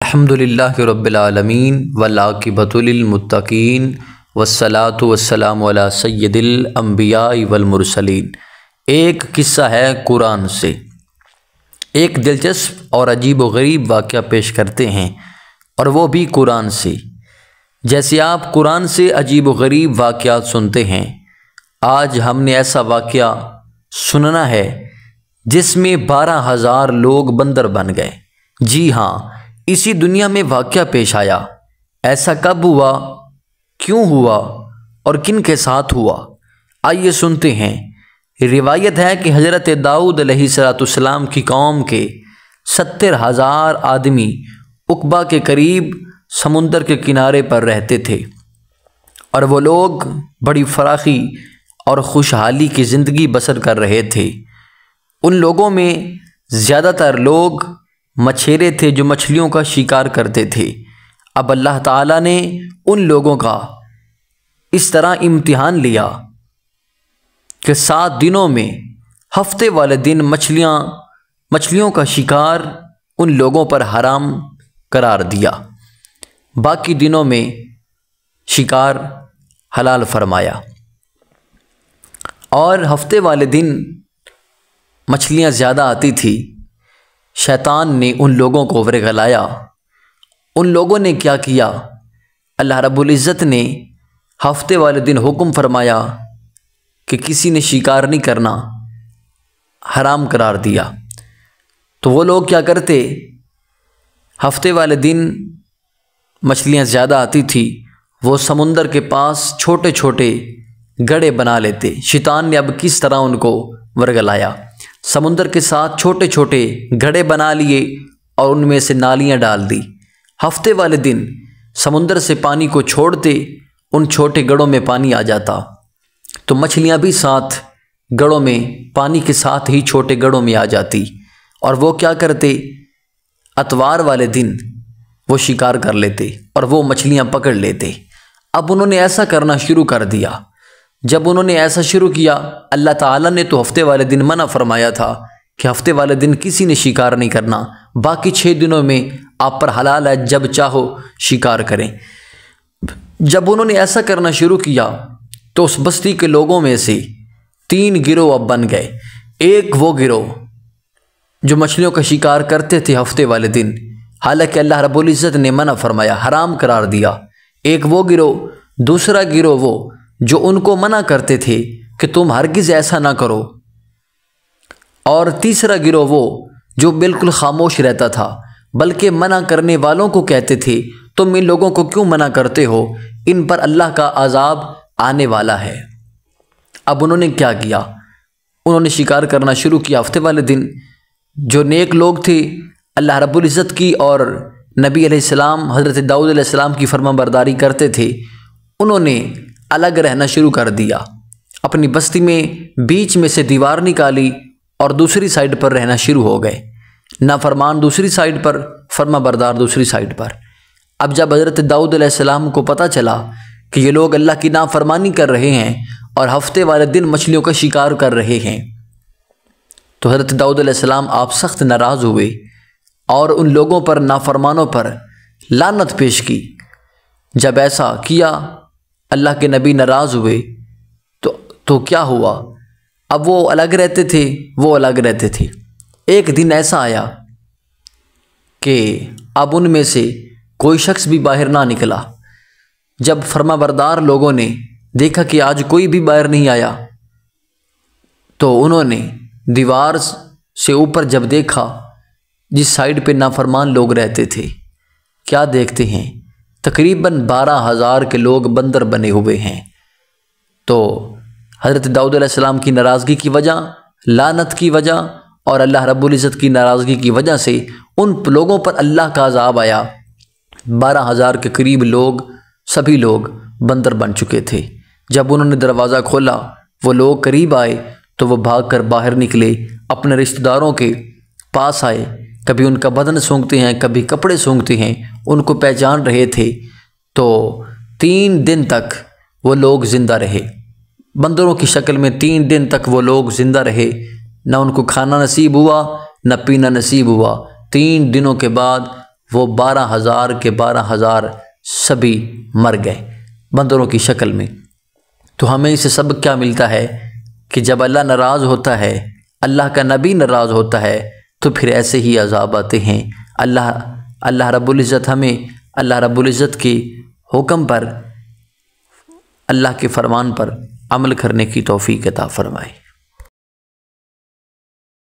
अल्हम्दुलिल्लाहि रब्बिल आलमीन वल्आक़िबतु लिल मुत्तक़ीन वस्सलातु वस्सलामु अला सय्यिदिल अंबियाइ वल मुरसलीन। एक किस्सा है कुरान से। एक दिलचस्प और अजीब व गरीब वाक़या पेश करते हैं और वो भी कुरान से। जैसे आप कुरान से अजीब व गरीब वाक़यात सुनते हैं, आज हमने ऐसा वाक़या सुनना है जिसमें 12,000 लोग बंदर बन गए। जी हाँ, इसी दुनिया में वाक़या पेश आया। ऐसा कब हुआ, क्यों हुआ और किन के साथ हुआ, आइए सुनते हैं। रिवायत है कि हज़रत दाऊद अलैहिस्सलाम की कौम के 70,000 आदमी उक़बा के करीब समुंदर के किनारे पर रहते थे और वो लोग बड़ी फराखी और खुशहाली की ज़िंदगी बसर कर रहे थे। उन लोगों में ज़्यादातर लोग मछेरे थे जो मछलियों का शिकार करते थे। अब अल्लाह ताला ने उन लोगों का इस तरह इम्तिहान लिया कि 7 दिनों में हफ्ते वाले दिन मछलियों का शिकार उन लोगों पर हराम करार दिया, बाकी दिनों में शिकार हलाल फरमाया। और हफ्ते वाले दिन मछलियाँ ज़्यादा आती थी। शैतान ने उन लोगों को वरगलाया। उन लोगों ने क्या किया, अल्लाह रब्बुल इज़्ज़त ने हफ्ते वाले दिन हुक्म फरमाया कि किसी ने शिकार नहीं करना, हराम करार दिया। तो वो लोग क्या करते, हफ्ते वाले दिन मछलियाँ ज़्यादा आती थी, वो समुंदर के पास छोटे छोटे गड्ढे बना लेते। शैतान ने अब किस तरह उनको वरगलाया, समुंदर के साथ छोटे छोटे गड्ढे बना लिए और उनमें से नालियाँ डाल दी। हफ्ते वाले दिन समुंदर से पानी को छोड़ते, उन छोटे गड्ढों में पानी आ जाता, तो मछलियाँ भी साथ गड्ढों में पानी के साथ ही छोटे गड्ढों में आ जाती। और वो क्या करते, अतवार वाले दिन वो शिकार कर लेते और वो मछलियाँ पकड़ लेते। अब उन्होंने ऐसा करना शुरू कर दिया। जब उन्होंने ऐसा शुरू किया, अल्लाह ताला ने तो हफ्ते वाले दिन मना फरमाया था कि हफ्ते वाले दिन किसी ने शिकार नहीं करना, बाकी 6 दिनों में आप पर हलाल है, जब चाहो शिकार करें। जब उन्होंने ऐसा करना शुरू किया तो उस बस्ती के लोगों में से 3 गिरोह अब बन गए। एक वो गिरोह जो मछलियों का शिकार करते थे हफ्ते वाले दिन, हालांकि अल्लाह रब्बुल इज़्ज़त ने मना फरमाया, हराम करार दिया। एक वो गिरोह, दूसरा गिरोह वो जो उनको मना करते थे कि तुम हरगिज़ ऐसा ना करो, और तीसरा गिरोह वो जो बिल्कुल खामोश रहता था, बल्कि मना करने वालों को कहते थे तुम इन लोगों को क्यों मना करते हो, इन पर अल्लाह का अजाब आने वाला है। अब उन्होंने क्या किया, उन्होंने शिकार करना शुरू किया हफ्ते वाले दिन। जो नेक लोग थे, अल्लाह रब्बुल इज़्ज़त की और नबी अलैहिस्सलाम हज़रत दाऊद अलैहिस्सलाम की फरमाबरदारी करते थे, उन्होंने अलग रहना शुरू कर दिया। अपनी बस्ती में बीच में से दीवार निकाली और दूसरी साइड पर रहना शुरू हो गए। नाफरमान दूसरी साइड पर, फरमाबरदार दूसरी साइड पर। अब जब हज़रत दाऊद अलैहिस्सलाम को पता चला कि ये लोग अल्लाह की नाफरमानी कर रहे हैं और हफ्ते वाले दिन मछलियों का शिकार कर रहे हैं, तो हज़रत दाऊद अलैहिस्सलाम आप सख्त नाराज़ हुए और उन लोगों पर, नाफरमानों पर लानत पेश की। जब ऐसा किया, अल्लाह के नबी नाराज़ हुए तो क्या हुआ, अब वो अलग रहते थे, वो अलग रहते थे। एक दिन ऐसा आया कि अब उनमें से कोई शख्स भी बाहर ना निकला। जब फरमाबरदार लोगों ने देखा कि आज कोई भी बाहर नहीं आया, तो उन्होंने दीवार से ऊपर जब देखा जिस साइड पे नाफरमान लोग रहते थे, क्या देखते हैं, तकरीबन 12,000 के लोग बंदर बने हुए हैं। तो हज़रत दाऊद अलैहिस्सलाम की नाराज़गी की वजह, लानत की वजह और अल्लाह रब्बुल इज़्ज़त की नाराज़गी की वजह से उन लोगों पर अल्लाह का अज़ाब आया। 12,000 के करीब लोग, सभी लोग बंदर बन चुके थे। जब उन्होंने दरवाज़ा खोला, वो लोग करीब आए तो वो भाग कर बाहर निकले, अपने रिश्तेदारों के पास आए, कभी उनका बदन सूंघते हैं, कभी कपड़े सूंघते हैं, उनको पहचान रहे थे। तो 3 दिन तक वो लोग ज़िंदा रहे, बंदरों की शक्ल में 3 दिन तक वो लोग ज़िंदा रहे। न उनको खाना नसीब हुआ, न पीना नसीब हुआ। 3 दिनों के बाद वो 12,000 के 12,000 सभी मर गए बंदरों की शक्ल में। तो हमें इससे सबक क्या मिलता है कि जब अल्लाह नाराज़ होता है, अल्लाह का नबी नाराज़ होता है, तो फिर ऐसे ही अज़ाब आते हैं। अल्लाह रब्बुल इज़्ज़त हमें अल्लाह रब्बुल इज़्ज़त के हुक्म पर, अल्लाह के फरमान पर अमल करने की तौफ़ीक़ अता फ़रमाए।